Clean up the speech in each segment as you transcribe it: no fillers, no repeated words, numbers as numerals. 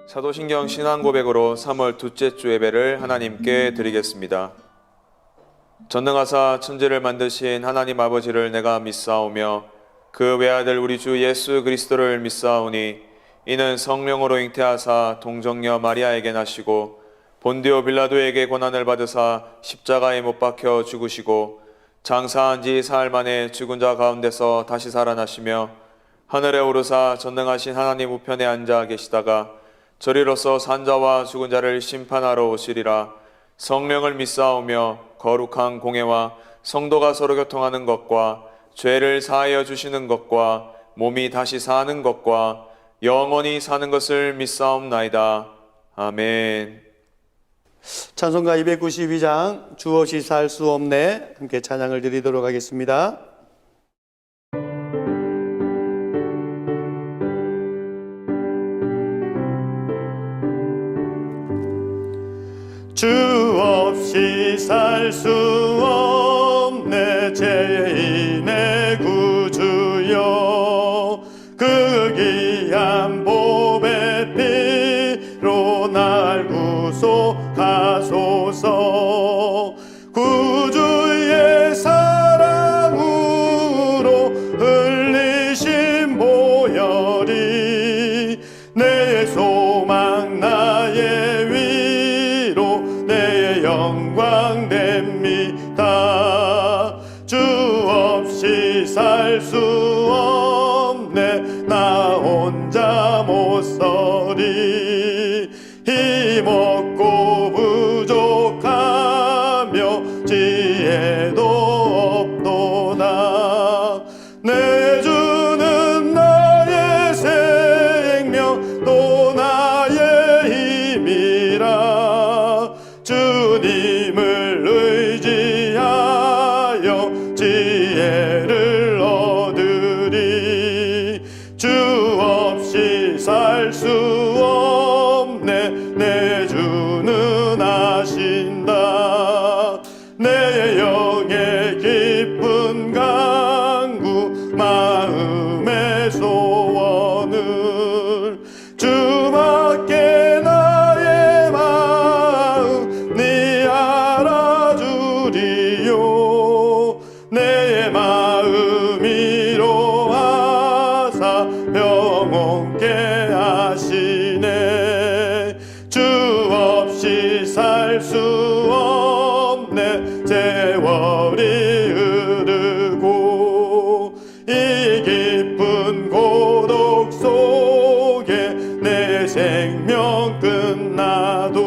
사도신경 신앙고백으로 3월 둘째 주 예배를 하나님께 드리겠습니다. 전능하사 천지를 만드신 하나님 아버지를 내가 믿사오며 그 외아들 우리 주 예수 그리스도를 믿사오니 이는 성령으로 잉태하사 동정녀 마리아에게 나시고 본디오 빌라도에게 고난을 받으사 십자가에 못 박혀 죽으시고 장사한 지 사흘 만에 죽은 자 가운데서 다시 살아나시며 하늘에 오르사 전능하신 하나님 우편에 앉아 계시다가 저리로서 산자와 죽은 자를 심판하러 오시리라. 성령을 믿사오며 거룩한 공예와 성도가 서로 교통하는 것과 죄를 사하여 주시는 것과 몸이 다시 사는 것과 영원히 사는 것을 믿사옵나이다. 아멘. 찬송가 292장 주 없이 살 수 없네 함께 찬양을 드리도록 하겠습니다. 주 없이 살 수 없네 죄인의 구주여 그 귀한 보배 피로 날 구속하소서 구주의 사랑으로 흘리신 보혈이 내 소망 나의 영광됩니다. 주 없이 살 수 없네 나 혼자 못 서리 힘없고 부족하며 지혜도 없도다. 내 주는 나의 생명 또 나의 힘이라. 주님을 의지하여 지혜를 얻으리. 주 없이 살 수 없네 내 주는 아신다. 내 영의 깊은 강구 마음의 소원을 주밖에 나의 마음 네 알아주리요. 내 마음 위로하사 평온케 하시네. 주 없이 살 수 없네 세월이 흐르고 이 깊은 고독 속에 내 생명 끝나도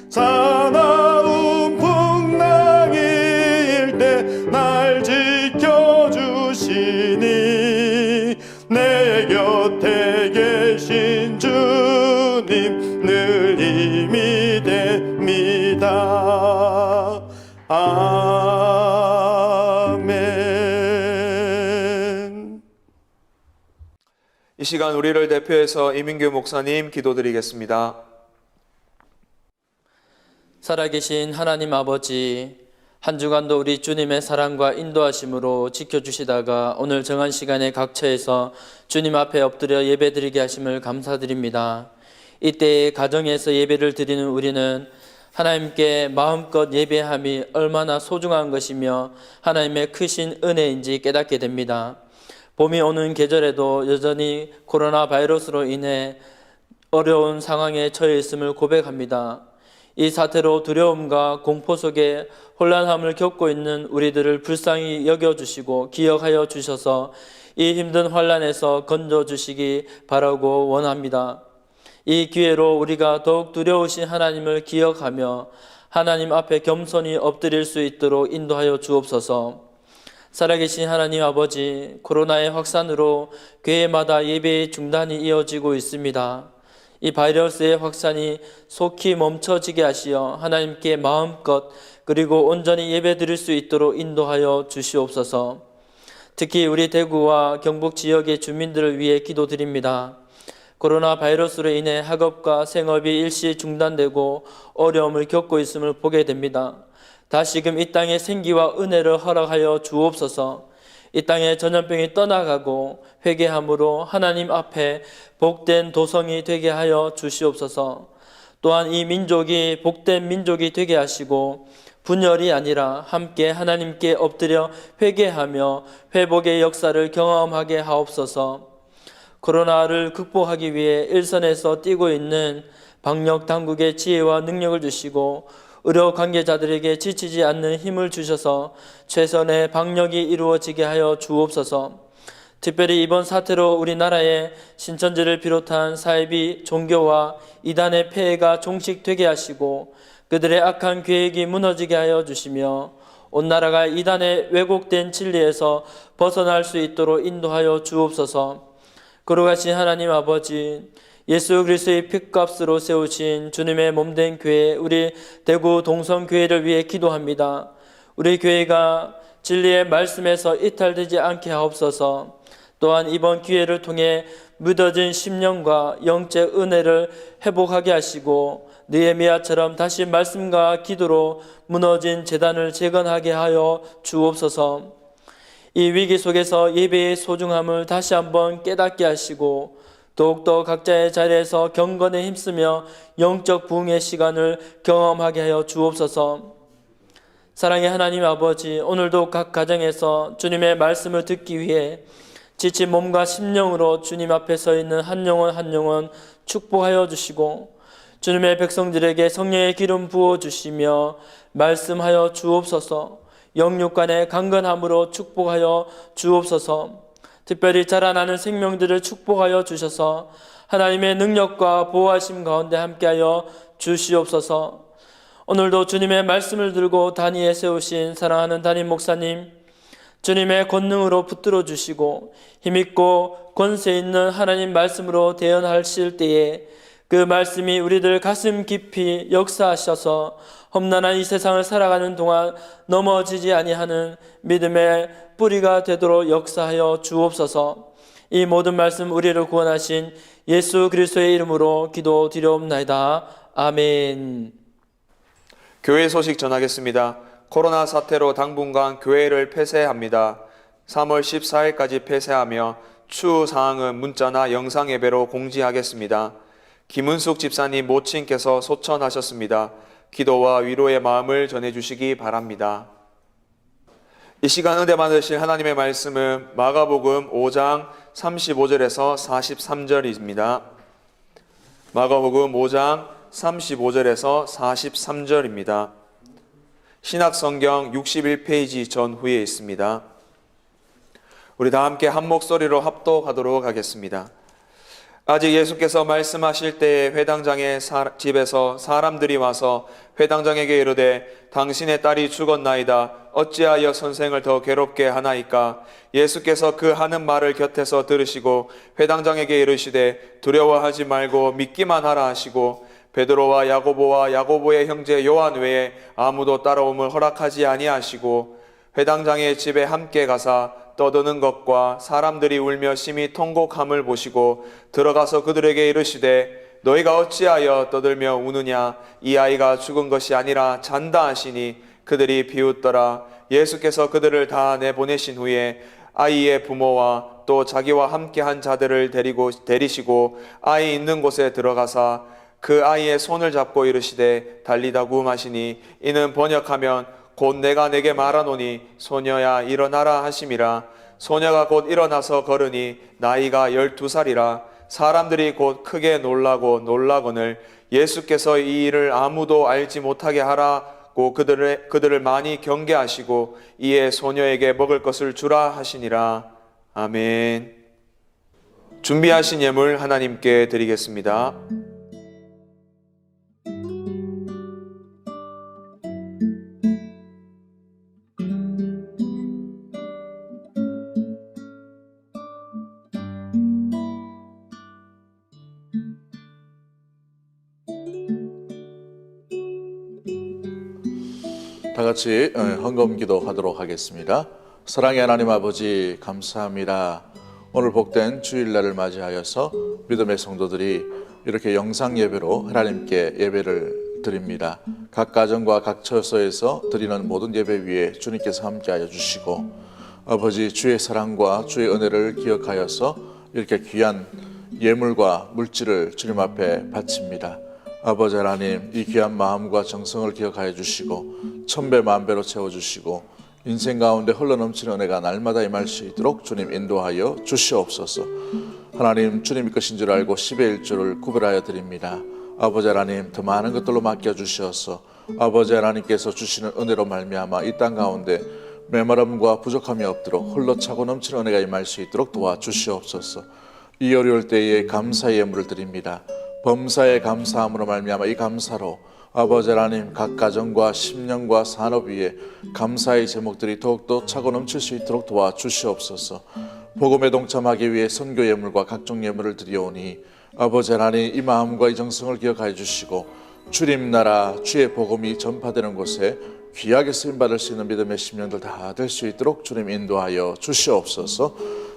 사나운 풍랑일 때 날 지켜주시니 내 곁에 계신 주님 늘 힘이 됩니다. 아멘. 이 시간 우리를 대표해서 이민규 목사님 기도드리겠습니다. 살아계신 하나님 아버지, 한 주간도 우리 주님의 사랑과 인도하심으로 지켜주시다가 오늘 정한 시간에 각처에서 주님 앞에 엎드려 예배드리게 하심을 감사드립니다. 이때에 가정에서 예배를 드리는 우리는 하나님께 마음껏 예배함이 얼마나 소중한 것이며 하나님의 크신 은혜인지 깨닫게 됩니다. 봄이 오는 계절에도 여전히 코로나 바이러스로 인해 어려운 상황에 처해 있음을 고백합니다. 이 사태로 두려움과 공포 속에 혼란함을 겪고 있는 우리들을 불쌍히 여겨주시고 기억하여 주셔서 이 힘든 환난에서 건져주시기 바라고 원합니다. 이 기회로 우리가 더욱 두려우신 하나님을 기억하며 하나님 앞에 겸손히 엎드릴 수 있도록 인도하여 주옵소서. 살아계신 하나님 아버지, 코로나의 확산으로 교회마다 예배의 중단이 이어지고 있습니다. 이 바이러스의 확산이 속히 멈춰지게 하시어 하나님께 마음껏 그리고 온전히 예배드릴 수 있도록 인도하여 주시옵소서. 특히 우리 대구와 경북 지역의 주민들을 위해 기도드립니다. 코로나 바이러스로 인해 학업과 생업이 일시 중단되고 어려움을 겪고 있음을 보게 됩니다. 다시금 이 땅에 생기와 은혜를 허락하여 주옵소서. 이 땅의 전염병이 떠나가고 회개함으로 하나님 앞에 복된 도성이 되게 하여 주시옵소서. 또한 이 민족이 복된 민족이 되게 하시고 분열이 아니라 함께 하나님께 엎드려 회개하며 회복의 역사를 경험하게 하옵소서. 코로나를 극복하기 위해 일선에서 뛰고 있는 방역 당국의 지혜와 능력을 주시고 의료 관계자들에게 지치지 않는 힘을 주셔서 최선의 방역이 이루어지게 하여 주옵소서. 특별히 이번 사태로 우리나라의 신천지를 비롯한 사이비 종교와 이단의 폐해가 종식되게 하시고 그들의 악한 계획이 무너지게 하여 주시며 온 나라가 이단의 왜곡된 진리에서 벗어날 수 있도록 인도하여 주옵소서. 거룩하신 하나님 아버지, 예수 그리스도의 피값으로 세우신 주님의 몸된 교회, 우리 대구 동성교회를 위해 기도합니다. 우리 교회가 진리의 말씀에서 이탈되지 않게 하옵소서. 또한 이번 기회를 통해 묻어진 심령과 영적 은혜를 회복하게 하시고 느헤미야처럼 다시 말씀과 기도로 무너진 제단을 재건하게 하여 주옵소서. 이 위기 속에서 예배의 소중함을 다시 한번 깨닫게 하시고 더욱더 각자의 자리에서 경건에 힘쓰며 영적 부흥의 시간을 경험하게 하여 주옵소서. 사랑의 하나님 아버지, 오늘도 각 가정에서 주님의 말씀을 듣기 위해 지친 몸과 심령으로 주님 앞에 서 있는 한 영혼 한 영혼 축복하여 주시고 주님의 백성들에게 성령의 기름 부어 주시며 말씀하여 주옵소서. 영육간의 강건함으로 축복하여 주옵소서. 특별히 자라나는 생명들을 축복하여 주셔서 하나님의 능력과 보호하심 가운데 함께하여 주시옵소서. 오늘도 주님의 말씀을 들고 단위에 세우신 사랑하는 담임 목사님, 주님의 권능으로 붙들어 주시고 힘있고 권세 있는 하나님 말씀으로 대언하실 때에 그 말씀이 우리들 가슴 깊이 역사하셔서 험난한 이 세상을 살아가는 동안 넘어지지 아니하는 믿음의 뿌리가 되도록 역사하여 주옵소서. 이 모든 말씀 우리를 구원하신 예수 그리스도의 이름으로 기도드리옵나이다. 아멘. 교회 소식 전하겠습니다. 코로나 사태로 당분간 교회를 폐쇄합니다. 3월 14일까지 폐쇄하며 추후 사항은 문자나 영상 예배로 공지하겠습니다. 김은숙 집사님 모친께서 소천하셨습니다. 기도와 위로의 마음을 전해주시기 바랍니다. 이 시간 은혜 받으실 하나님의 말씀은 마가복음 5장 35절에서 43절입니다. 마가복음 5장 35절에서 43절입니다. 신약성경 61페이지 전후에 있습니다. 우리 다 함께 한 목소리로 합독하도록 하겠습니다. 아직 예수께서 말씀하실 때에 회당장의 집에서 사람들이 와서 회당장에게 이르되 당신의 딸이 죽었나이다. 어찌하여 선생을 더 괴롭게 하나이까? 예수께서 그 하는 말을 곁에서 들으시고 회당장에게 이르시되 두려워하지 말고 믿기만 하라 하시고 베드로와 야고보와 야고보의 형제 요한 외에 아무도 따라옴을 허락하지 아니하시고 회당장의 집에 함께 가사 떠드는 것과 사람들이 울며 심히 통곡함을 보시고 들어가서 그들에게 이르시되 너희가 어찌하여 떠들며 우느냐? 이 아이가 죽은 것이 아니라 잔다 하시니 그들이 비웃더라. 예수께서 그들을 다 내보내신 후에 아이의 부모와 또 자기와 함께한 자들을 데리시고 아이 있는 곳에 들어가사 그 아이의 손을 잡고 이르시되 달리다구 하시니 이는 번역하면 곧 내가 내게 말하노니 소녀야 일어나라 하심이라. 소녀가 곧 일어나서 걸으니 나이가 12살이라. 사람들이 곧 크게 놀라거늘 예수께서 이 일을 아무도 알지 못하게 하라고 그들을 많이 경계하시고 이에 소녀에게 먹을 것을 주라 하시니라. 아멘. 준비하신 예물 하나님께 드리겠습니다. 다 같이 헌금기도 하도록 하겠습니다. 사랑의 하나님 아버지 감사합니다. 오늘 복된 주일날을 맞이하여서 믿음의 성도들이 이렇게 영상 예배로 하나님께 예배를 드립니다. 각 가정과 각 처소에서 드리는 모든 예배 위에 주님께서 함께하여 주시고 아버지 주의 사랑과 주의 은혜를 기억하여서 이렇게 귀한 예물과 물질을 주님 앞에 바칩니다. 아버지 하나님, 이 귀한 마음과 정성을 기억하여 주시고 천배 만배로 채워주시고 인생 가운데 흘러넘치는 은혜가 날마다 임할 수 있도록 주님 인도하여 주시옵소서. 하나님, 주님이 것인 줄 알고 10의 1조를 구별하여 드립니다. 아버지 하나님, 더 많은 것들로 맡겨주셔서 아버지 하나님께서 주시는 은혜로 말미암아 이 땅 가운데 메마름과 부족함이 없도록 흘러차고 넘치는 은혜가 임할 수 있도록 도와주시옵소서. 이 어려울 때에 감사의 예물을 드립니다. 범사의 감사함으로 말미암아 이 감사로 아버지 하나님, 각 가정과 심령과 산업 위에 감사의 제목들이 더욱더 차고 넘칠 수 있도록 도와주시옵소서. 복음에 동참하기 위해 선교 예물과 각종 예물을 드리오니 아버지 하나님, 이 마음과 이 정성을 기억하여 주시고 주님 나라 주의 복음이 전파되는 곳에 귀하게 쓰임받을 수 있는 믿음의 심령들 다 될 수 있도록 주님 인도하여 주시옵소서.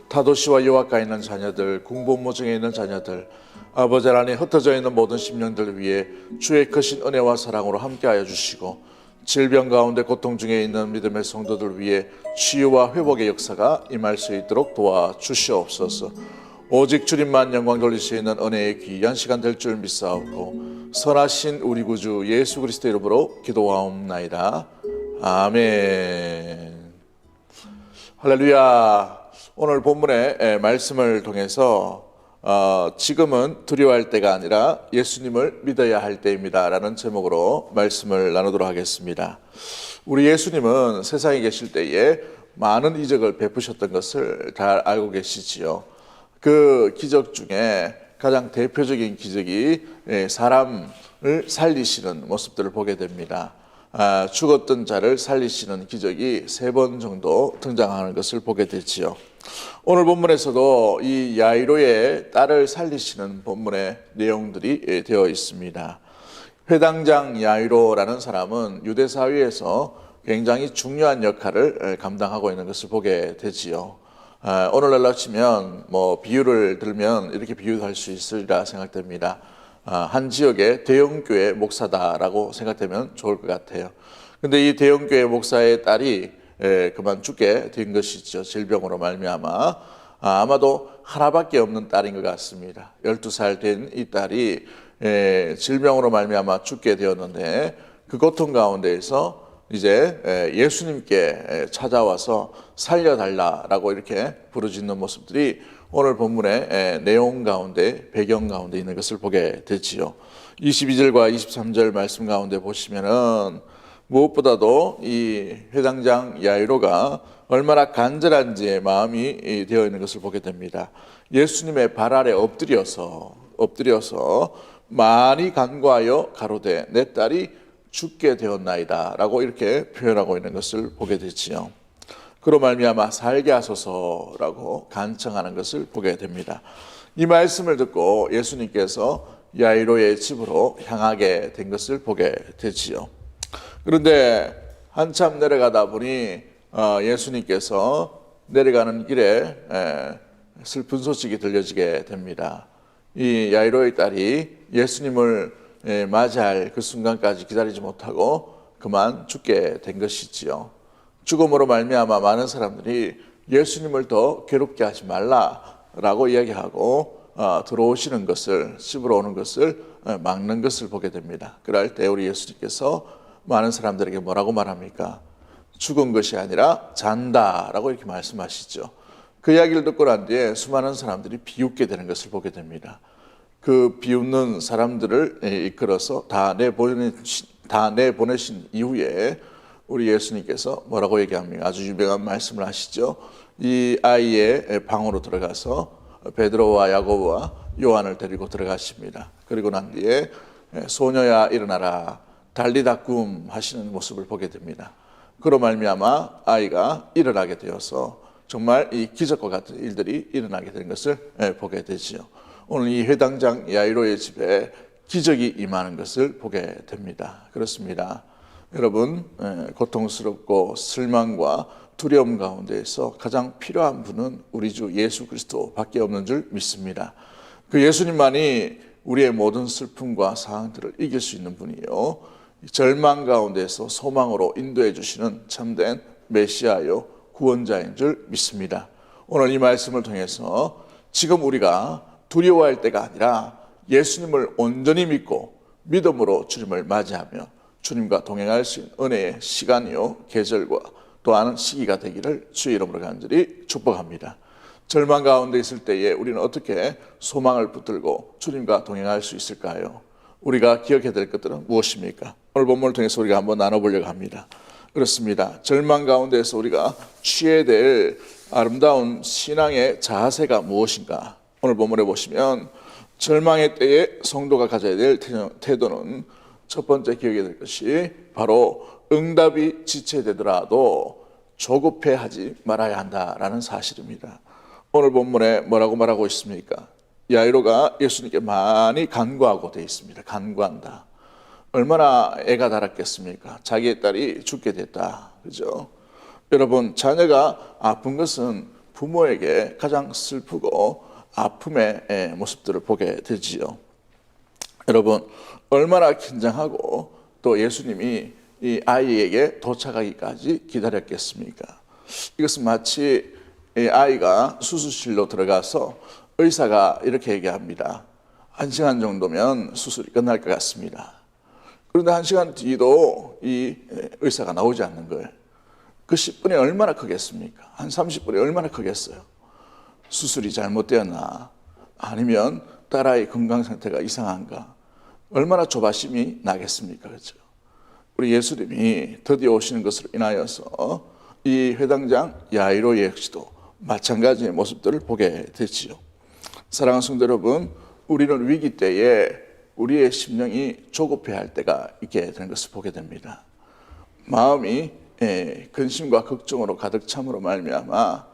타도시와 유학가에 있는 자녀들, 공부모중에 있는 자녀들, 아버지 하나님, 흩어져 있는 모든 심령들 위해 주의 크신 은혜와 사랑으로 함께하여 주시고 질병 가운데 고통 중에 있는 믿음의 성도들 위해 치유와 회복의 역사가 임할 수 있도록 도와주시옵소서. 오직 주님만 영광 돌릴 수 있는 은혜의 귀한 시간 될 줄 믿사옵고 선하신 우리 구주 예수 그리스도 이름으로 기도하옵나이다. 아멘. 할렐루야. 오늘 본문의 말씀을 통해서 지금은 두려워할 때가 아니라 예수님을 믿어야 할 때입니다 라는 제목으로 말씀을 나누도록 하겠습니다. 우리 예수님은 세상에 계실 때에 많은 이적을 베푸셨던 것을 잘 알고 계시지요. 그 기적 중에 가장 대표적인 기적이 사람을 살리시는 모습들을 보게 됩니다. 죽었던 자를 살리시는 기적이 3번 정도 등장하는 것을 보게 되지요. 오늘 본문에서도 이 야이로의 딸을 살리시는 본문의 내용들이 되어 있습니다. 회당장 야이로라는 사람은 유대 사회에서 굉장히 중요한 역할을 감당하고 있는 것을 보게 되지요. 오늘날로 치면 비유를 들면 이렇게 비유할 수 있으리라 생각됩니다. 한 지역의 대형교회 목사다라고 생각되면 좋을 것 같아요. 근데 이 대형교회 목사의 딸이 그만 죽게 된 것이죠. 질병으로 말미암아. 아마도 하나밖에 없는 딸인 것 같습니다. 12살 된 이 딸이 질병으로 말미암아 죽게 되었는데 그 고통 가운데에서 이제 예수님께 찾아와서 살려달라라고 이렇게 부르짖는 모습들이 오늘 본문의 내용 가운데, 배경 가운데 있는 것을 보게 되지요. 22절과 23절 말씀 가운데 보시면은 무엇보다도 이 회당장 야이로가 얼마나 간절한지의 마음이 되어 있는 것을 보게 됩니다. 예수님의 발 아래 엎드려서 많이 간구하여 가로되 내 딸이 죽게 되었나이다 라고 이렇게 표현하고 있는 것을 보게 되지요. 그로 말미암아 살게 하소서라고 간청하는 것을 보게 됩니다. 이 말씀을 듣고 예수님께서 야이로의 집으로 향하게 된 것을 보게 되지요. 그런데 한참 내려가다 보니 예수님께서 내려가는 길에 슬픈 소식이 들려지게 됩니다. 이 야이로의 딸이 예수님을 맞이할 그 순간까지 기다리지 못하고 그만 죽게 된 것이지요. 죽음으로 말미암아 많은 사람들이 예수님을 더 괴롭게 하지 말라라고 이야기하고 들어오시는 것을, 집으로 오는 것을 막는 것을 보게 됩니다. 그럴 때 우리 예수님께서 많은 사람들에게 뭐라고 말합니까? 죽은 것이 아니라 잔다라고 이렇게 말씀하시죠. 그 이야기를 듣고 난 뒤에 수많은 사람들이 비웃게 되는 것을 보게 됩니다. 그 비웃는 사람들을 이끌어서 다 내보내신 이후에 우리 예수님께서 뭐라고 얘기합니까? 아주 유명한 말씀을 하시죠. 이 아이의 방으로 들어가서 베드로와 야고보와 요한을 데리고 들어가십니다. 그리고 난 뒤에 소녀야 일어나라 달리다 꿈 하시는 모습을 보게 됩니다. 그로 말미암아 아이가 일어나게 되어서 정말 이 기적과 같은 일들이 일어나게 된 것을 보게 되지요. 오늘 이 회당장 야이로의 집에 기적이 임하는 것을 보게 됩니다. 그렇습니다. 여러분, 고통스럽고 실망과 두려움 가운데에서 가장 필요한 분은 우리 주 예수 그리스도밖에 없는 줄 믿습니다. 그 예수님만이 우리의 모든 슬픔과 상황들을 이길 수 있는 분이요, 절망 가운데서 소망으로 인도해 주시는 참된 메시아요 구원자인 줄 믿습니다. 오늘 이 말씀을 통해서 지금 우리가 두려워할 때가 아니라 예수님을 온전히 믿고 믿음으로 주님을 맞이하며 주님과 동행할 수 있는 은혜의 시간이요 계절과 또한 시기가 되기를 주의 이름으로 간절히 축복합니다. 절망 가운데 있을 때에 우리는 어떻게 소망을 붙들고 주님과 동행할 수 있을까요? 우리가 기억해야 될 것들은 무엇입니까? 오늘 본문을 통해서 우리가 한번 나눠보려고 합니다. 그렇습니다. 절망 가운데서 우리가 취해야 될 아름다운 신앙의 자세가 무엇인가? 오늘 본문에 보시면 절망의 때에 성도가 가져야 될 태도는 첫 번째 기억해야 될 것이 바로 응답이 지체되더라도 조급해하지 말아야 한다라는 사실입니다. 오늘 본문에 뭐라고 말하고 있습니까? 야이로가 예수님께 많이 간구하고 되어 있습니다. 간구한다. 얼마나 애가 달았겠습니까? 자기의 딸이 죽게 됐다. 그죠? 여러분, 자녀가 아픈 것은 부모에게 가장 슬프고 아픔의 모습들을 보게 되지요. 여러분, 얼마나 긴장하고 또 예수님이 이 아이에게 도착하기까지 기다렸겠습니까? 이것은 마치 이 아이가 수술실로 들어가서 의사가 이렇게 얘기합니다. 1시간 정도면 수술이 끝날 것 같습니다. 그런데 1시간 뒤도 이 의사가 나오지 않는 거예요. 그 10분이 얼마나 크겠습니까? 한 30분이 얼마나 크겠어요? 수술이 잘못되었나? 아니면 딸아이 건강 상태가 이상한가? 얼마나 조바심이 나겠습니까? 그렇죠? 우리 예수님이 드디어 오시는 것으로 인하여서 이 회당장 야이로 역시도 마찬가지의 모습들을 보게 되지요. 사랑하는 성도 여러분, 우리는 위기 때에 우리의 심령이 조급해할 때가 있게 되는 것을 보게 됩니다. 마음이 근심과 걱정으로 가득 참으로 말미암아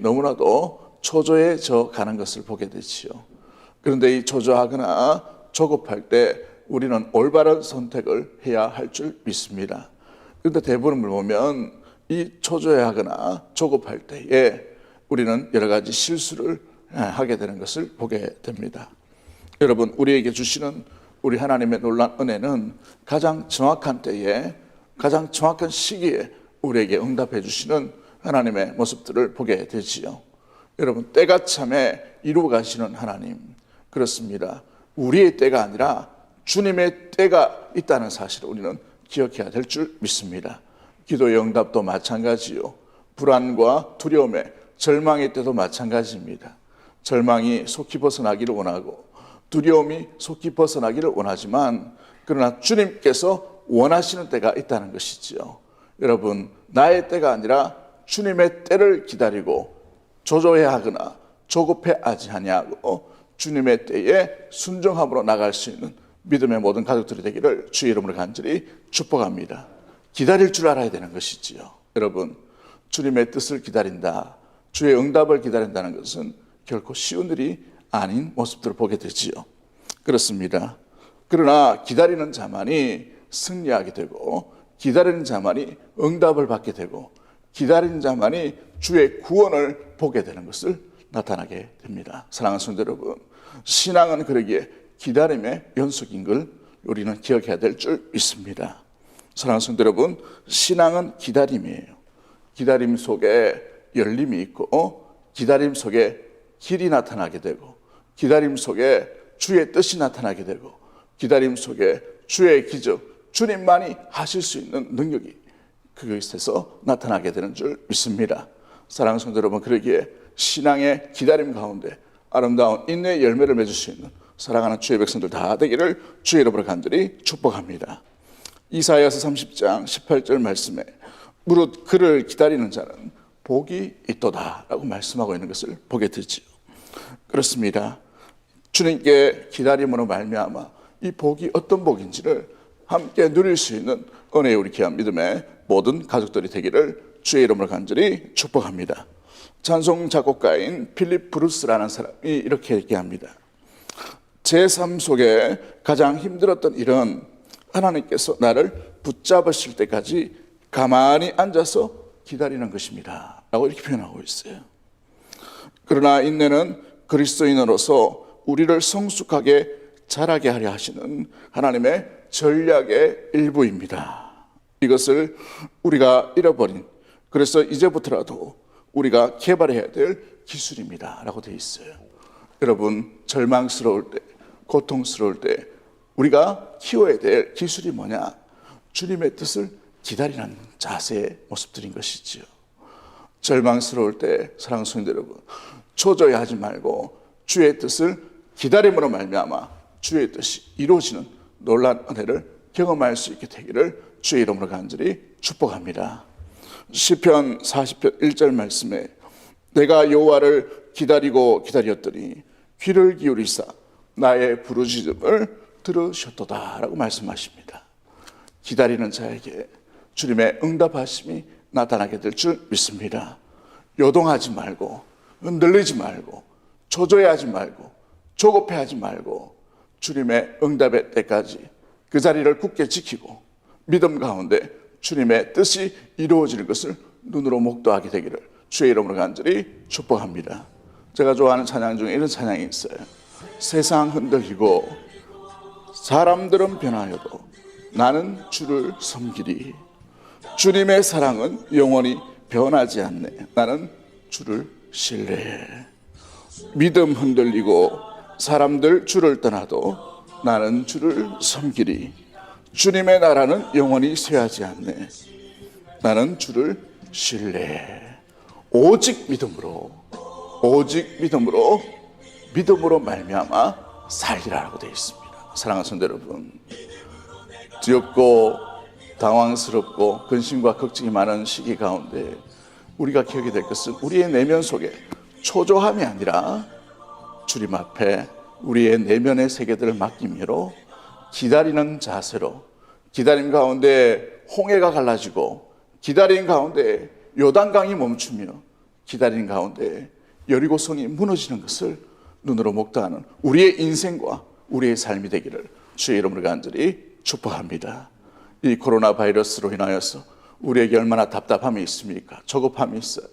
너무나도 초조해져 가는 것을 보게 되지요. 그런데 이 초조하거나 조급할 때 우리는 올바른 선택을 해야 할 줄 믿습니다. 그런데 대부분을 보면 이 초조해하거나 조급할 때에 우리는 여러 가지 실수를 하게 되는 것을 보게 됩니다. 여러분, 우리에게 주시는 우리 하나님의 놀라운 은혜는 가장 정확한 때에 가장 정확한 시기에 우리에게 응답해 주시는 하나님의 모습들을 보게 되지요. 여러분, 때가 참에 이루어 가시는 하나님, 그렇습니다. 우리의 때가 아니라 주님의 때가 있다는 사실을 우리는 기억해야 될 줄 믿습니다. 기도의 응답도 마찬가지요. 불안과 두려움의 절망의 때도 마찬가지입니다. 절망이 속히 벗어나기를 원하고 두려움이 속히 벗어나기를 원하지만 그러나 주님께서 원하시는 때가 있다는 것이지요. 여러분, 나의 때가 아니라 주님의 때를 기다리고 조조해하거나 조급해하지 아니하고 주님의 때에 순종함으로 나갈 수 있는 믿음의 모든 가족들이 되기를 주의 이름으로 간절히 축복합니다. 기다릴 줄 알아야 되는 것이지요. 여러분, 주님의 뜻을 기다린다, 주의 응답을 기다린다는 것은 결코 쉬운 일이 아닌 모습들을 보게 되지요. 그렇습니다. 그러나 기다리는 자만이 승리하게 되고 기다리는 자만이 응답을 받게 되고 기다리는 자만이 주의 구원을 보게 되는 것을 나타나게 됩니다. 사랑하는 성도 여러분, 신앙은 그러기에 기다림의 연속인 걸 우리는 기억해야 될 줄 믿습니다. 사랑하는 성도 여러분, 신앙은 기다림이에요. 기다림 속에 열림이 있고 기다림 속에 길이 나타나게 되고 기다림 속에 주의 뜻이 나타나게 되고 기다림 속에 주의 기적, 주님만이 하실 수 있는 능력이 그것에서 나타나게 되는 줄 믿습니다. 사랑하는 성도 여러분, 그러기에 신앙의 기다림 가운데 아름다운 인내의 열매를 맺을 수 있는 사랑하는 주의 백성들 다 되기를 주의 이름으로 간절히 축복합니다. 이사야서 30장 18절 말씀에 무릇 그를 기다리는 자는 복이 있도다 라고 말씀하고 있는 것을 보게 되지요. 그렇습니다. 주님께 기다림으로 말미암아 이 복이 어떤 복인지를 함께 누릴 수 있는 은혜의 우리 귀한 믿음의 모든 가족들이 되기를 주의 이름으로 간절히 축복합니다. 찬송 작곡가인 필립 브루스라는 사람이 이렇게 얘기합니다. 제 삶 속에 가장 힘들었던 일은 하나님께서 나를 붙잡으실 때까지 가만히 앉아서 기다리는 것입니다 라고 이렇게 표현하고 있어요. 그러나 인내는 그리스도인으로서 우리를 성숙하게 자라게 하려 하시는 하나님의 전략의 일부입니다. 이것을 우리가 잃어버린 그래서 이제부터라도 우리가 개발해야 될 기술입니다 라고 되어 있어요. 여러분, 절망스러울 때, 고통스러울 때 우리가 키워야 될 기술이 뭐냐? 주님의 뜻을 기다리는 자세의 모습들인 것이지요. 절망스러울 때 사랑하는 성도 여러분, 초조해하지 말고 주의 뜻을 기다림으로 말미암아 주의 뜻이 이루어지는 놀라운 은혜를 경험할 수 있게 되기를 주의 이름으로 간절히 축복합니다. 시편 40편 1절 말씀에 내가 여호와를 기다리고 기다렸더니 귀를 기울이사 나의 부르짖음을 들으셨도다 라고 말씀하십니다. 기다리는 자에게 주님의 응답하심이 나타나게 될 줄 믿습니다. 요동하지 말고 흔들리지 말고 초조해하지 말고 조급해하지 말고 주님의 응답의 때까지 그 자리를 굳게 지키고 믿음 가운데 주님의 뜻이 이루어지는 것을 눈으로 목도하게 되기를 주의 이름으로 간절히 축복합니다. 제가 좋아하는 찬양 중에 이런 찬양이 있어요. 세상 흔들리고 사람들은 변하여도 나는 주를 섬기리. 주님의 사랑은 영원히 변하지 않네. 나는 주를 신뢰해. 믿음 흔들리고 사람들 주를 떠나도 나는 주를 섬기리. 주님의 나라는 영원히 쇠하지 않네. 나는 주를 신뢰해. 오직 믿음으로 믿음으로 말미암아 살리라라고 되어 있습니다. 사랑하는 성도 여러분, 두렵고 당황스럽고 근심과 걱정이 많은 시기 가운데 우리가 기억해야 될 것은 우리의 내면 속에 초조함이 아니라 주님 앞에 우리의 내면의 세계들을 맡김으로 기다리는 자세로, 기다림 가운데 홍해가 갈라지고 기다림 가운데 요단강이 멈추며 기다림 가운데 여리고성이 무너지는 것을 눈으로 목도하는 우리의 인생과 우리의 삶이 되기를 주의 이름으로 간절히 축복합니다. 이 코로나 바이러스로 인하여서 우리에게 얼마나 답답함이 있습니까? 조급함이 있어요.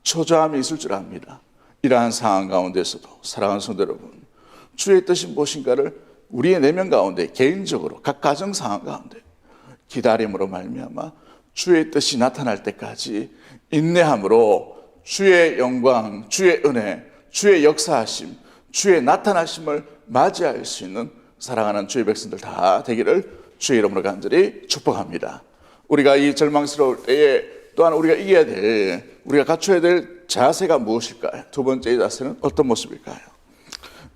초조함이 있을 줄 압니다. 이러한 상황 가운데서도 사랑하는 성도 여러분, 주의 뜻이 무엇인가를 우리의 내면 가운데 개인적으로 각 가정 상황 가운데 기다림으로 말미암아 주의 뜻이 나타날 때까지 인내함으로 주의 영광, 주의 은혜, 주의 역사하심, 주의 나타나심을 맞이할 수 있는 사랑하는 주의 백성들 다 되기를 주의 이름으로 간절히 축복합니다. 우리가 이 절망스러울 때에 또한 우리가 이겨야 될, 우리가 갖춰야 될 자세가 무엇일까요? 두 번째 자세는 어떤 모습일까요?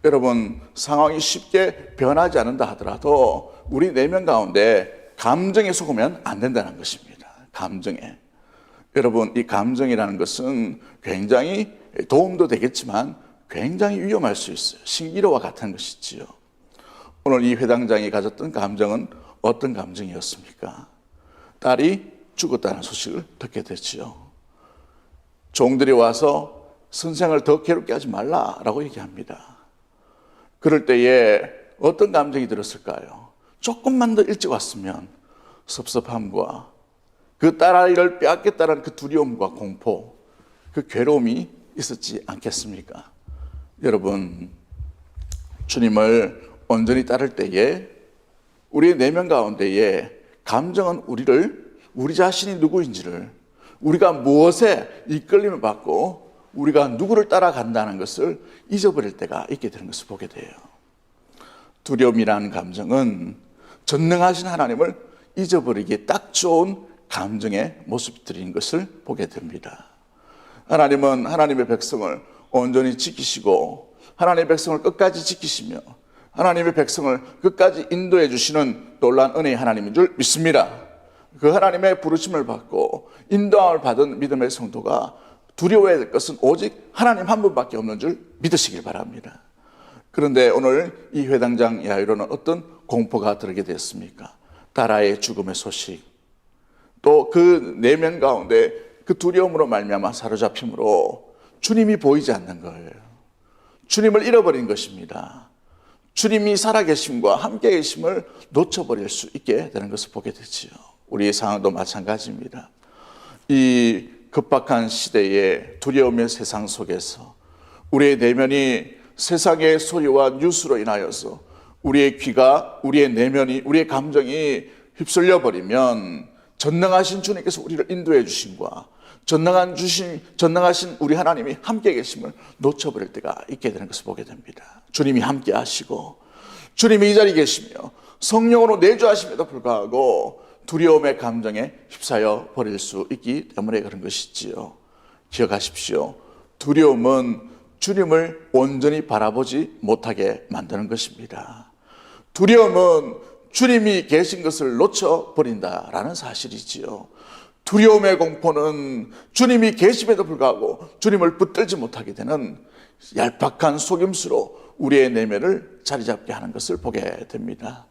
여러분, 상황이 쉽게 변하지 않는다 하더라도 우리 내면 가운데 감정에 속으면 안 된다는 것입니다. 감정에. 여러분, 이 감정이라는 것은 굉장히 도움도 되겠지만 굉장히 위험할 수 있어요. 신기루와 같은 것이지요. 오늘 이 회당장이 가졌던 감정은 어떤 감정이었습니까? 딸이 죽었다는 소식을 듣게 됐지요. 종들이 와서 선생을 더 괴롭게 하지 말라라고 얘기합니다. 그럴 때에 어떤 감정이 들었을까요? 조금만 더 일찍 왔으면 섭섭함과 그 딸아이를 빼앗겠다는 그 두려움과 공포, 그 괴로움이 있었지 않겠습니까? 여러분, 주님을 온전히 따를 때에 우리의 내면 가운데에 감정은 우리 자신이 누구인지를, 우리가 무엇에 이끌림을 받고 우리가 누구를 따라간다는 것을 잊어버릴 때가 있게 되는 것을 보게 돼요. 두려움이라는 감정은 전능하신 하나님을 잊어버리기에 딱 좋은 감정의 모습들인 것을 보게 됩니다. 하나님은 하나님의 백성을 온전히 지키시고 하나님의 백성을 끝까지 지키시며 하나님의 백성을 끝까지 인도해 주시는 놀라운 은혜의 하나님인 줄 믿습니다. 그 하나님의 부르심을 받고 인도함을 받은 믿음의 성도가 두려워해야 될 것은 오직 하나님 한 분밖에 없는 줄 믿으시길 바랍니다. 그런데 오늘 이 회당장 야이로는 어떤 공포가 들게 됐습니까? 딸아이의 죽음의 소식, 또 그 내면 가운데 그 두려움으로 말미암아 사로잡힘으로 주님이 보이지 않는 거예요. 주님을 잃어버린 것입니다. 주님이 살아계심과 함께 계심을 놓쳐버릴 수 있게 되는 것을 보게 되지요. 우리의 상황도 마찬가지입니다. 이 급박한 시대의 두려움의 세상 속에서 우리의 내면이 세상의 소리와 뉴스로 인하여서 우리의 귀가, 우리의 내면이, 우리의 감정이 휩쓸려 버리면 전능하신 주님께서 우리를 인도해 주심과 전능하신 우리 하나님이 함께 계심을 놓쳐버릴 때가 있게 되는 것을 보게 됩니다. 주님이 함께 하시고 주님이 이 자리에 계시며 성령으로 내주하심에도 불구하고 두려움의 감정에 휩싸여 버릴 수 있기 때문에 그런 것이지요. 기억하십시오. 두려움은 주님을 온전히 바라보지 못하게 만드는 것입니다. 두려움은 주님이 계신 것을 놓쳐버린다라는 사실이지요. 두려움의 공포는 주님이 계심에도 불구하고 주님을 붙들지 못하게 되는 얄팍한 속임수로 우리의 내면을 자리 잡게 하는 것을 보게 됩니다.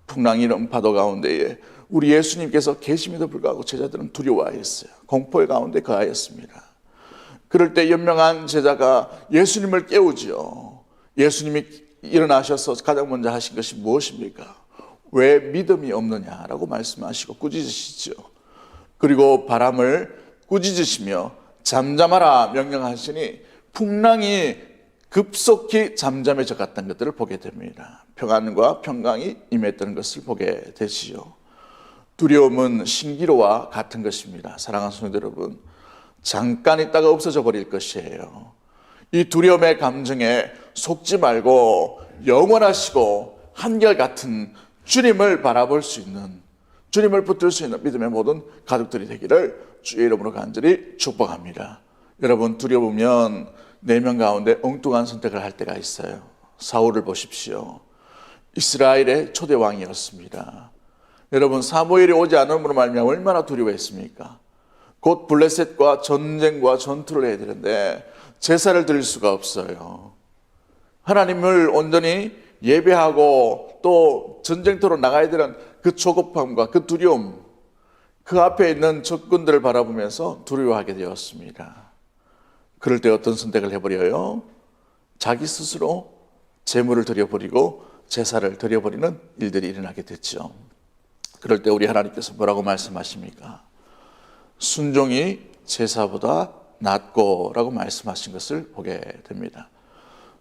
풍랑이는 파도 가운데에 우리 예수님께서 계심에도 불구하고 제자들은 두려워하였어요. 공포의 가운데 거하였습니다. 그럴 때 연명한 제자가 예수님을 깨우지요. 예수님이 일어나셔서 가장 먼저 하신 것이 무엇입니까? 왜 믿음이 없느냐라고 말씀하시고 꾸짖으시죠. 그리고 바람을 꾸짖으시며 잠잠하라 명령하시니 풍랑이 급속히 잠잠해져 갔다는 것들을 보게 됩니다. 평안과 평강이 임했던 것을 보게 되지요. 두려움은 신기루와 같은 것입니다. 사랑하는 성도 여러분, 잠깐 있다가 없어져 버릴 것이에요. 이 두려움의 감정에 속지 말고 영원하시고 한결같은 주님을 바라볼 수 있는, 주님을 붙들 수 있는 믿음의 모든 가족들이 되기를 주의 이름으로 간절히 축복합니다. 여러분, 두려우면 내면 가운데 엉뚱한 선택을 할 때가 있어요. 사울을 보십시오. 이스라엘의 초대 왕이었습니다. 여러분, 사무엘이 오지 않음으로 말미암아 얼마나 두려워했습니까? 곧 블레셋과 전쟁과 전투를 해야 되는데 제사를 드릴 수가 없어요. 하나님을 온전히 예배하고 또 전쟁터로 나가야 되는 그 조급함과 그 두려움, 그 앞에 있는 적군들을 바라보면서 두려워하게 되었습니다. 그럴 때 어떤 선택을 해버려요? 자기 스스로 제물을 드려버리고 제사를 드려버리는 일들이 일어나게 됐죠. 그럴 때 우리 하나님께서 뭐라고 말씀하십니까? 순종이 제사보다 낫고 라고 말씀하신 것을 보게 됩니다.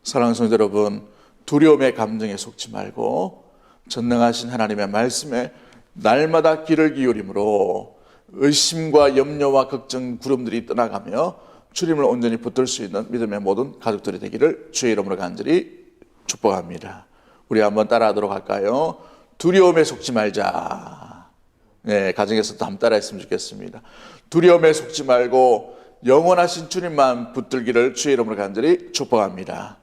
사랑하는 성도 여러분, 두려움의 감정에 속지 말고 전능하신 하나님의 말씀에 날마다 귀를 기울임으로 의심과 염려와 걱정 구름들이 떠나가며 주님을 온전히 붙들 수 있는 믿음의 모든 가족들이 되기를 주의 이름으로 간절히 축복합니다. 우리 한번 따라하도록 할까요? 두려움에 속지 말자. 네, 가정에서도 한번 따라했으면 좋겠습니다. 두려움에 속지 말고 영원하신 주님만 붙들기를 주의 이름으로 간절히 축복합니다.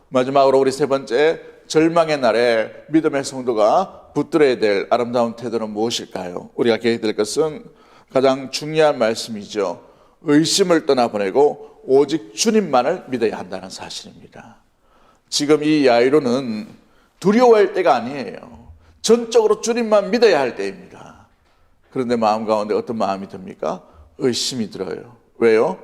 마지막으로 우리 세 번째, 절망의 날에 믿음의 성도가 붙들어야 될 아름다운 태도는 무엇일까요? 우리가 기억해야 될 것은 가장 중요한 말씀이죠. 의심을 떠나보내고 오직 주님만을 믿어야 한다는 사실입니다. 지금 이 야이로는 두려워할 때가 아니에요. 전적으로 주님만 믿어야 할 때입니다. 그런데 마음 가운데 어떤 마음이 듭니까? 의심이 들어요. 왜요?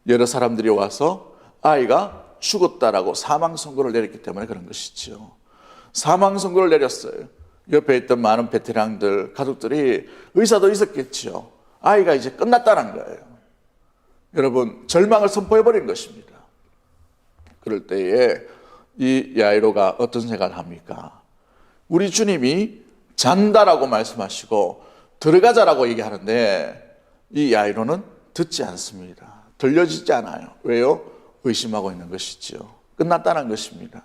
여러 사람들이 와서 아이가 죽었다라고 사망 선고를 내렸기 때문에 그런 것이죠. 사망 선고를 내렸어요. 옆에 있던 많은 베테랑들, 가족들이 의사도 있었겠죠. 아이가 이제 끝났다는 거예요. 여러분, 절망을 선포해버린 것입니다. 그럴 때에 이 야이로가 어떤 생각을 합니까? 우리 주님이 잔다라고 말씀하시고 들어가자라고 얘기하는데 이 야이로는 듣지 않습니다. 들려지지 않아요. 왜요? 의심하고 있는 것이죠. 끝났다는 것입니다.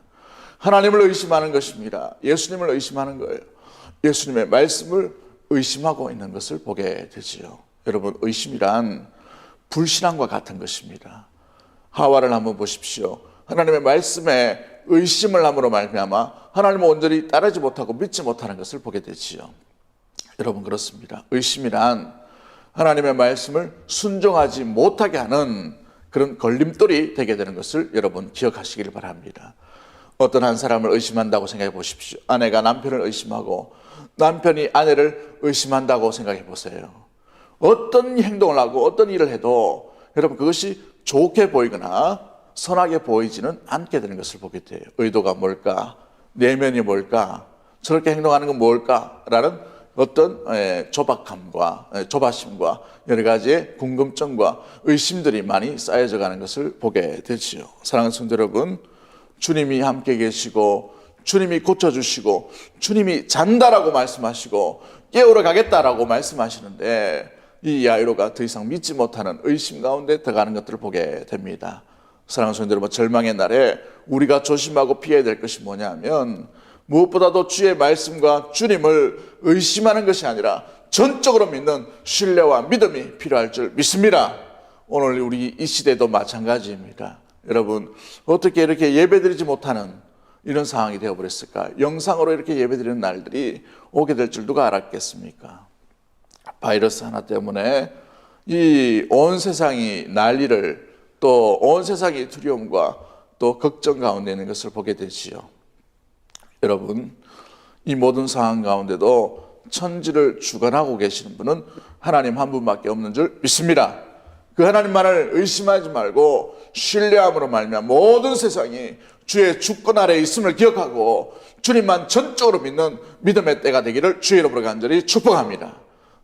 하나님을 의심하는 것입니다. 예수님을 의심하는 거예요. 예수님의 말씀을 의심하고 있는 것을 보게 되지요. 여러분, 의심이란 불신앙과 같은 것입니다. 하와를 한번 보십시오. 하나님의 말씀에 의심을 함으로 말미암아 하나님을 온전히 따르지 못하고 믿지 못하는 것을 보게 되지요. 여러분, 그렇습니다. 의심이란 하나님의 말씀을 순종하지 못하게 하는 그런 걸림돌이 되게 되는 것을 여러분 기억하시길 바랍니다. 어떤 한 사람을 의심한다고 생각해 보십시오. 아내가 남편을 의심하고 남편이 아내를 의심한다고 생각해 보세요. 어떤 행동을 하고 어떤 일을 해도 여러분 그것이 좋게 보이거나 선하게 보이지는 않게 되는 것을 보게 돼요. 의도가 뭘까? 내면이 뭘까? 저렇게 행동하는 건 뭘까? 라는 어떤 조박함과 조바심과 여러 가지의 궁금증과 의심들이 많이 쌓여져 가는 것을 보게 되지요. 사랑하는 성도 여러분, 주님이 함께 계시고 주님이 고쳐주시고 주님이 잔다라고 말씀하시고 깨우러 가겠다라고 말씀하시는데 이 야이로가 더 이상 믿지 못하는 의심 가운데 들어가는 것들을 보게 됩니다. 사랑하는 성도 여러분, 절망의 날에 우리가 조심하고 피해야 될 것이 뭐냐면 무엇보다도 주의 말씀과 주님을 의심하는 것이 아니라 전적으로 믿는 신뢰와 믿음이 필요할 줄 믿습니다. 오늘 우리 이 시대도 마찬가지입니다. 여러분, 어떻게 이렇게 예배드리지 못하는 이런 상황이 되어버렸을까? 영상으로 이렇게 예배드리는 날들이 오게 될 줄 누가 알았겠습니까? 바이러스 하나 때문에 이 온 세상이 난리를, 또 온 세상이 두려움과 또 걱정 가운데 있는 것을 보게 되지요. 여러분, 이 모든 상황 가운데도 천지를 주관하고 계시는 분은 하나님 한 분밖에 없는 줄 믿습니다. 그 하나님만을 의심하지 말고 신뢰함으로 말미암아 모든 세상이 주의 주권 아래에 있음을 기억하고 주님만 전적으로 믿는 믿음의 때가 되기를 주의 이름으로 간절히 축복합니다.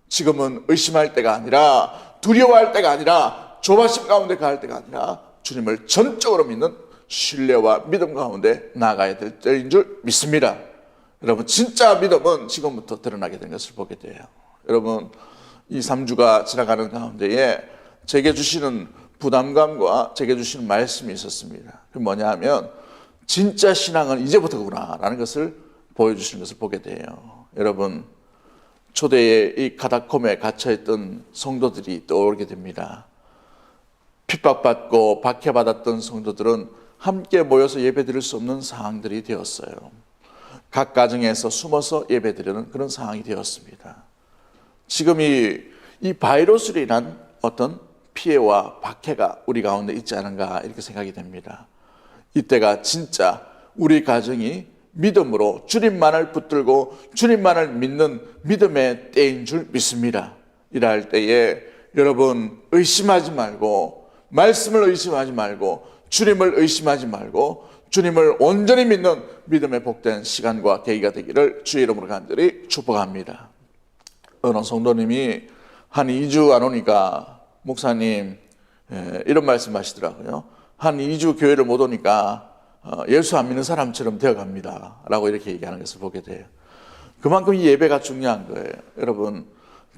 지금은 의심할 때가 아니라, 두려워할 때가 아니라, 조바심 가운데 갈 때가 아니라 주님을 전적으로 믿는 신뢰와 믿음 가운데 나아가야 될 때인 줄 믿습니다. 여러분, 진짜 믿음은 지금부터 드러나게 된 것을 보게 돼요. 여러분, 이 3주가 지나가는 가운데에 제게 주시는 부담감과 제게 주시는 말씀이 있었습니다. 그게 뭐냐 하면 진짜 신앙은 이제부터구나 라는 것을 보여주시는 것을 보게 돼요. 여러분, 초대에 이 가다콤에 갇혀있던 성도들이 떠오르게 됩니다. 핍박받고 박해받았던 성도들은 함께 모여서 예배드릴 수 없는 상황들이 되었어요. 각 가정에서 숨어서 예배드리는 그런 상황이 되었습니다. 지금 이 바이러스로 인한 어떤 피해와 박해가 우리 가운데 있지 않은가 이렇게 생각이 됩니다. 이때가 진짜 우리 가정이 믿음으로 주님만을 붙들고 주님만을 믿는 믿음의 때인 줄 믿습니다. 이럴 때에 여러분, 의심하지 말고, 말씀을 의심하지 말고, 주님을 의심하지 말고 주님을 온전히 믿는 믿음의 복된 시간과 계기가 되기를 주의 이름으로 간절히 축복합니다. 어느 성도님이 한 2주 안 오니까 목사님 이런 말씀 하시더라고요. 한 2주 교회를 못 오니까 예수 안 믿는 사람처럼 되어갑니다 라고 이렇게 얘기하는 것을 보게 돼요. 그만큼 이 예배가 중요한 거예요. 여러분,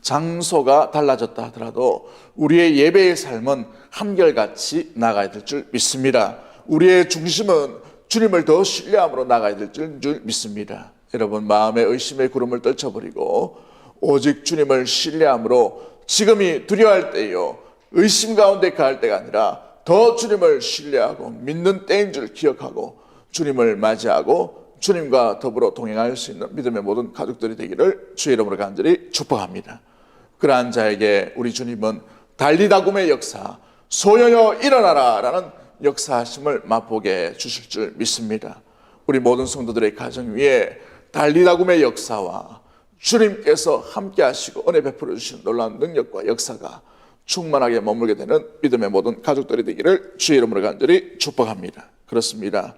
장소가 달라졌다 하더라도 우리의 예배의 삶은 한결같이 나가야 될 줄 믿습니다. 우리의 중심은 주님을 더 신뢰함으로 나가야 될 줄 믿습니다. 여러분, 마음의 의심의 구름을 떨쳐버리고 오직 주님을 신뢰함으로 지금이 두려워할 때요, 의심 가운데 갈 때가 아니라 더 주님을 신뢰하고 믿는 때인 줄 기억하고 주님을 맞이하고 주님과 더불어 동행할 수 있는 믿음의 모든 가족들이 되기를 주의 이름으로 간절히 축복합니다. 그러한 자에게 우리 주님은 달리다굼의 역사, 소여여 일어나라 라는 역사하심을 맛보게 주실 줄 믿습니다. 우리 모든 성도들의 가정 위에 달리다굼의 역사와 주님께서 함께 하시고 은혜 베풀어 주시는 놀라운 능력과 역사가 충만하게 머물게 되는 믿음의 모든 가족들이 되기를 주의 이름으로 간절히 축복합니다. 그렇습니다.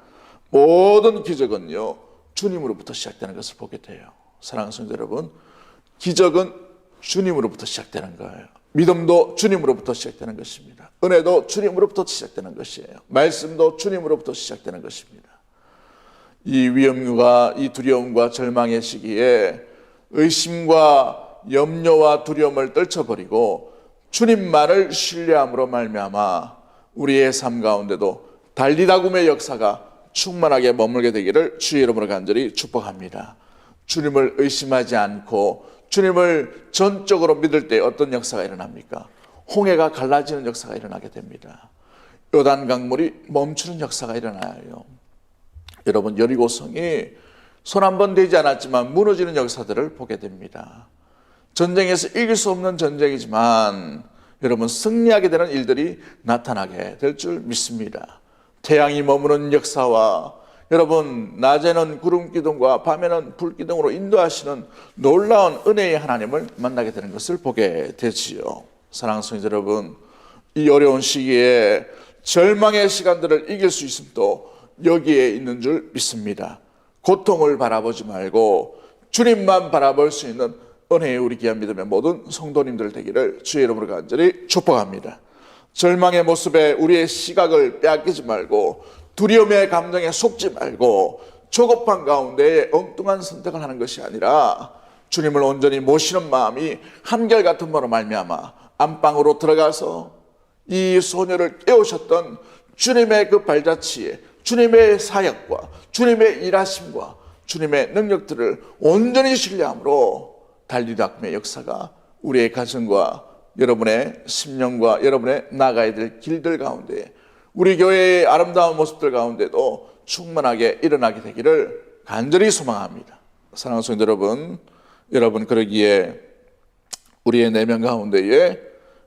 모든 기적은요, 주님으로부터 시작되는 것을 보게 돼요. 사랑하는 성도 여러분, 기적은 주님으로부터 시작되는 거예요. 믿음도 주님으로부터 시작되는 것입니다. 은혜도 주님으로부터 시작되는 것이에요. 말씀도 주님으로부터 시작되는 것입니다. 이 위험과 이 두려움과 절망의 시기에 의심과 염려와 두려움을 떨쳐버리고 주님만을 신뢰함으로 말미암아 우리의 삶 가운데도 달리다굼의 역사가 충만하게 머물게 되기를 주의 이름으로 간절히 축복합니다. 주님을 의심하지 않고 주님을 전적으로 믿을 때 어떤 역사가 일어납니까? 홍해가 갈라지는 역사가 일어나게 됩니다. 요단 강물이 멈추는 역사가 일어나요. 여러분, 여리고성이 손 한 번 대지 않았지만 무너지는 역사들을 보게 됩니다. 전쟁에서 이길 수 없는 전쟁이지만 여러분, 승리하게 되는 일들이 나타나게 될 줄 믿습니다. 태양이 머무는 역사와 여러분, 낮에는 구름 기둥과 밤에는 불 기둥으로 인도하시는 놀라운 은혜의 하나님을 만나게 되는 것을 보게 되지요. 사랑하는 성도 여러분, 이 어려운 시기에 절망의 시간들을 이길 수 있음도 여기에 있는 줄 믿습니다. 고통을 바라보지 말고 주님만 바라볼 수 있는 은혜의 우리 귀한 믿음의 모든 성도님들 되기를 주의 이름으로 간절히 축복합니다. 절망의 모습에 우리의 시각을 빼앗기지 말고 두려움의 감정에 속지 말고 조급한 가운데 엉뚱한 선택을 하는 것이 아니라 주님을 온전히 모시는 마음이 한결같은 바로 말미암아 안방으로 들어가서 이 소녀를 깨우셨던 주님의 그 발자취에 주님의 사역과 주님의 일하심과 주님의 능력들을 온전히 신뢰함으로 달리다꿈의 역사가 우리의 가정과 여러분의 심령과 여러분의 나가야 될 길들 가운데 우리 교회의 아름다운 모습들 가운데도 충만하게 일어나게 되기를 간절히 소망합니다. 사랑하는 성도 여러분 그러기에 우리의 내면 가운데에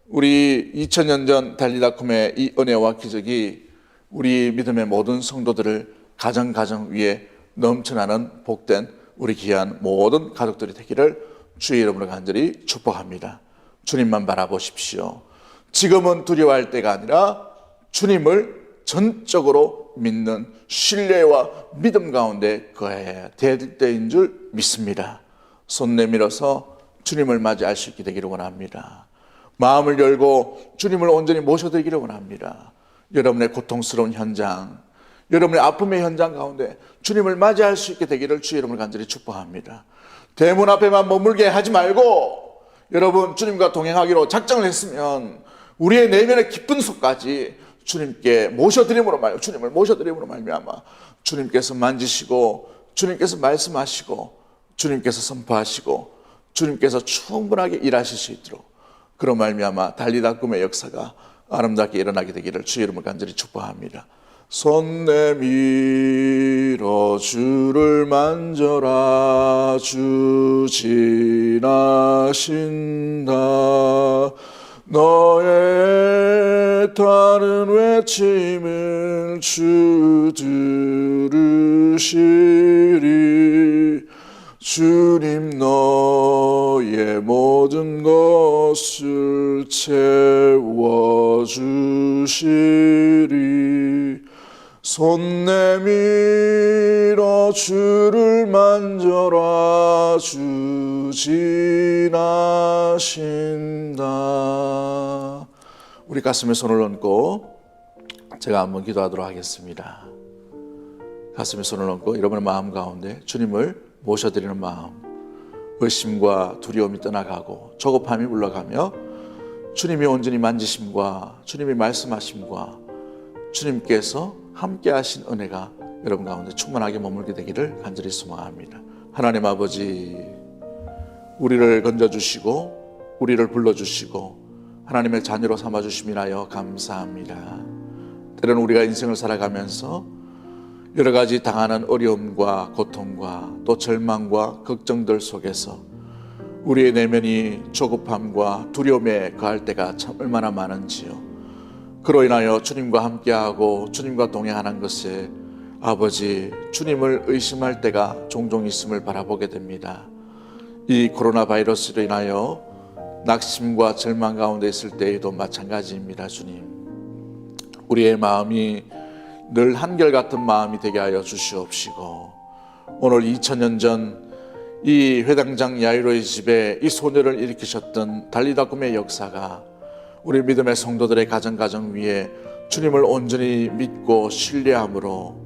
우리 2000년 전 달리다꿈의 이 은혜와 기적이 우리 믿음의 모든 성도들을 가정 위에 넘쳐나는 복된 우리 귀한 모든 가족들이 되기를 주의 이름으로 간절히 축복합니다. 주님만 바라보십시오. 지금은 두려워할 때가 아니라 주님을 전적으로 믿는 신뢰와 믿음 가운데 거해야 될 때인 줄 믿습니다. 손 내밀어서 주님을 맞이할 수 있게 되기를 원합니다. 마음을 열고 주님을 온전히 모셔드리기를 원합니다. 여러분의 고통스러운 현장, 여러분의 아픔의 현장 가운데 주님을 맞이할 수 있게 되기를 주의 이름으로 간절히 축복합니다. 대문 앞에만 머물게 하지 말고 여러분 주님과 동행하기로 작정을 했으면 우리의 내면의 깊은 속까지 주님께 주님을 모셔드림으로 말미암아 주님께서 만지시고 주님께서 말씀하시고 주님께서 선포하시고 주님께서 충분하게 일하실 수 있도록 그런 말미암아 달리다꿈의 역사가 아름답게 일어나게 되기를 주의 이름으로 간절히 축복합니다. 손 내밀어 주를 만져라 주 지나신다 너의 다른 외침을 주 들으시리 주님 너의 모든 것을 채워주시리 손 내밀어 주를 만져라 주 지나신다. 우리 가슴에 손을 얹고 제가 한번 기도하도록 하겠습니다. 가슴에 손을 얹고 여러분의 마음 가운데 주님을 모셔드리는 마음, 의심과 두려움이 떠나가고 조급함이 물러가며 주님이 온전히 만지심과 주님이 말씀하심과 주님께서 함께 하신 은혜가 여러분 가운데 충만하게 머물게 되기를 간절히 소망합니다. 하나님 아버지, 우리를 건져주시고 우리를 불러주시고 하나님의 자녀로 삼아주심이라여 감사합니다. 때로는 우리가 인생을 살아가면서 여러 가지 당하는 어려움과 고통과 또 절망과 걱정들 속에서 우리의 내면이 조급함과 두려움에 거할 때가 참 얼마나 많은지요. 그로 인하여 주님과 함께하고 주님과 동행하는 것에 아버지 주님을 의심할 때가 종종 있음을 바라보게 됩니다. 이 코로나 바이러스로 인하여 낙심과 절망 가운데 있을 때에도 마찬가지입니다. 주님, 우리의 마음이 늘 한결같은 마음이 되게 하여 주시옵시고 오늘 2000년 전 이 회당장 야이로의 집에 이 소녀를 일으키셨던 달리다꿈의 역사가 우리 믿음의 성도들의 가정 위에 주님을 온전히 믿고 신뢰함으로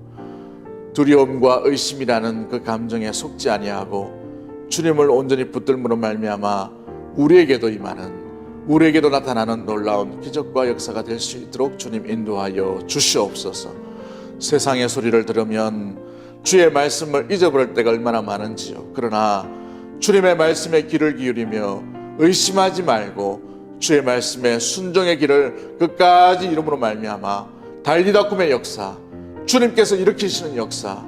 두려움과 의심이라는 그 감정에 속지 아니하고 주님을 온전히 붙들므로 말미암아 우리에게도 임하는 우리에게도 나타나는 놀라운 기적과 역사가 될 수 있도록 주님 인도하여 주시옵소서. 세상의 소리를 들으면 주의 말씀을 잊어버릴 때가 얼마나 많은지요. 그러나 주님의 말씀에 귀를 기울이며 의심하지 말고 주의 말씀에 순종의 길을 끝까지 이름으로 말미암아 달리다꿈의 역사, 주님께서 일으키시는 역사,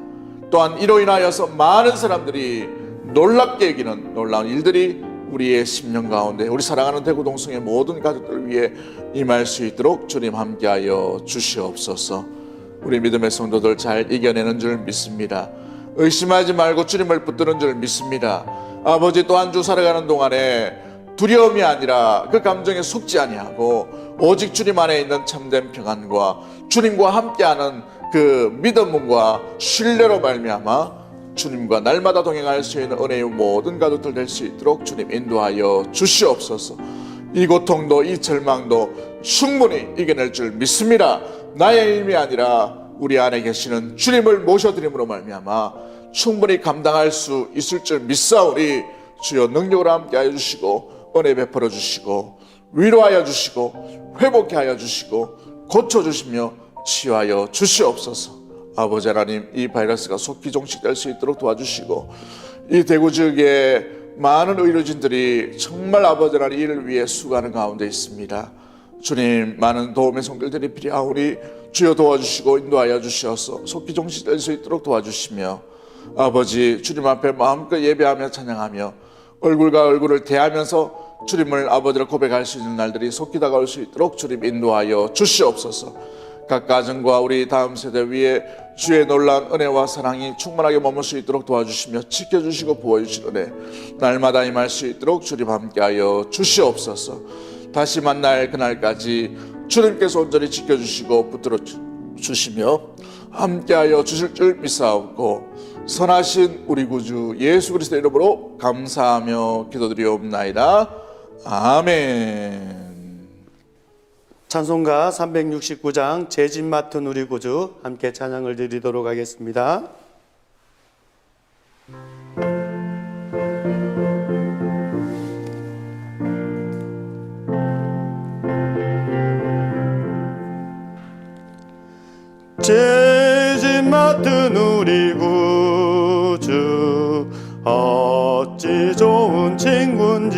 또한 이로 인하여서 많은 사람들이 놀랍게 여기는 놀라운 일들이 우리의 심령 가운데 우리 사랑하는 대구동성의 모든 가족들을 위해 임할 수 있도록 주님 함께하여 주시옵소서. 우리 믿음의 성도들 잘 이겨내는 줄 믿습니다. 의심하지 말고 주님을 붙드는 줄 믿습니다. 아버지, 또 한 주 살아가는 동안에 두려움이 아니라 그 감정에 속지 아니하고 오직 주님 안에 있는 참된 평안과 주님과 함께하는 그 믿음과 신뢰로 말미암아 주님과 날마다 동행할 수 있는 은혜의 모든 가족들 될 수 있도록 주님 인도하여 주시옵소서. 이 고통도 이 절망도 충분히 이겨낼 줄 믿습니다. 나의 힘이 아니라 우리 안에 계시는 주님을 모셔드림으로 말미암아 충분히 감당할 수 있을 줄 믿사오니 주여 능력으로 함께하여 주시고 은혜 베풀어 주시고 위로하여 주시고 회복케 하여 주시고 고쳐주시며 치유하여 주시옵소서. 아버지 하나님, 이 바이러스가 속히 종식될 수 있도록 도와주시고 이 대구 지역에 많은 의료진들이 정말 아버지 하나님 이를 위해 수고하는 가운데 있습니다. 주님, 많은 도움의 손길들이 필요하오니 주여 도와주시고 인도하여 주시어서 속히 종식될 수 있도록 도와주시며 아버지, 주님 앞에 마음껏 예배하며 찬양하며 얼굴과 얼굴을 대하면서 주님을 아버지를 고백할 수 있는 날들이 속히 다가올 수 있도록 주님 인도하여 주시옵소서. 각 가정과 우리 다음 세대 위에 주의 놀라운 은혜와 사랑이 충만하게 머물 수 있도록 도와주시며 지켜주시고 보호해주실 은혜 날마다 임할 수 있도록 주님 함께하여 주시옵소서. 다시 만날 그날까지 주님께서 온전히 지켜주시고 붙들어 주시며 함께하여 주실 줄 믿사옵고 선하신 우리 구주 예수 그리스도의 이름으로 감사하며 기도드리옵나이다. 아멘. 찬송가 369장 죄짓 맡은 우리 구주 함께 찬양을 드리도록 하겠습니다. 죄짓 맡은 우리 구주 어찌 좋은 친구인지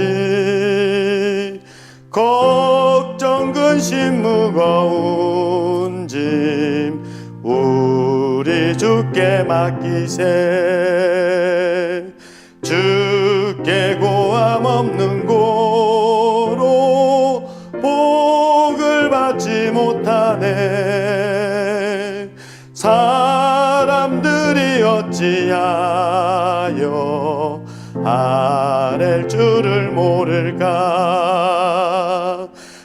걱정 근심 무거운 짐 우리 주께 맡기세. 주께 고함 없는 고로 복을 받지 못하네. 사람들이 어찌하여 아랠 줄을 모를까.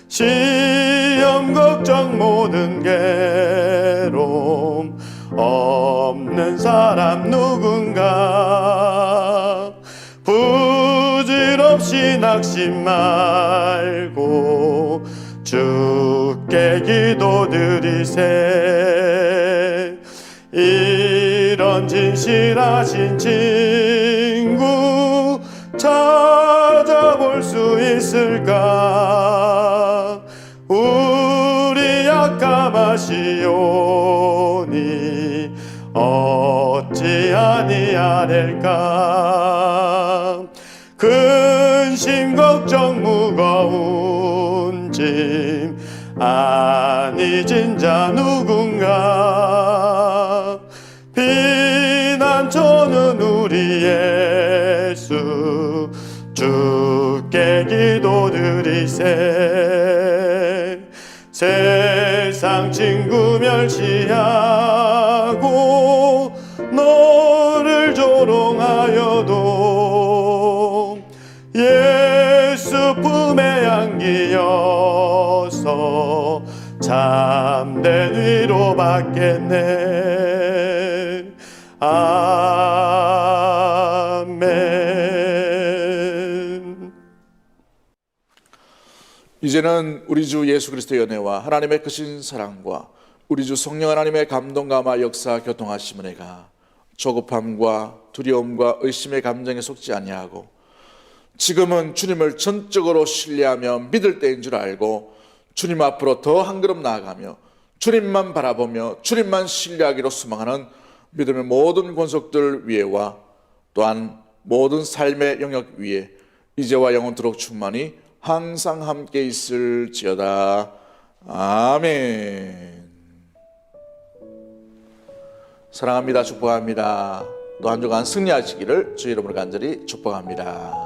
시험 걱정 모든 괴로움 없는 사람 누군가. 부질없이 낙심 말고 주께 기도드리세. 이런 진실하신 친구 찾아볼 수 있을까. 우리 약함하시오니 어찌 아니하될까. 근심 걱정 무거운 짐 아니 진자 누군가. 피난처는 우리 예수 주께 기도드리세. 세상 친구 멸시하고 너를 조롱하여도 예수 품에 안기어서 참된 위로 받겠네. 아멘. 이제는 우리 주 예수 그리스도의 은혜와 하나님의 크신 사랑과 우리 주 성령 하나님의 감동감화 역사 교통하심 은혜가 조급함과 두려움과 의심의 감정에 속지 아니하고 지금은 주님을 전적으로 신뢰하며 믿을 때인 줄 알고 주님 앞으로 더 한 걸음 나아가며 주님만 바라보며 주님만 신뢰하기로 소망하는 믿음의 모든 권속들 위에와 또한 모든 삶의 영역 위에 이제와 영원토록 충만히 항상 함께 있을지어다. 아멘. 사랑합니다. 축복합니다. 또 한 주간 승리하시기를 주 이름으로 간절히 축복합니다.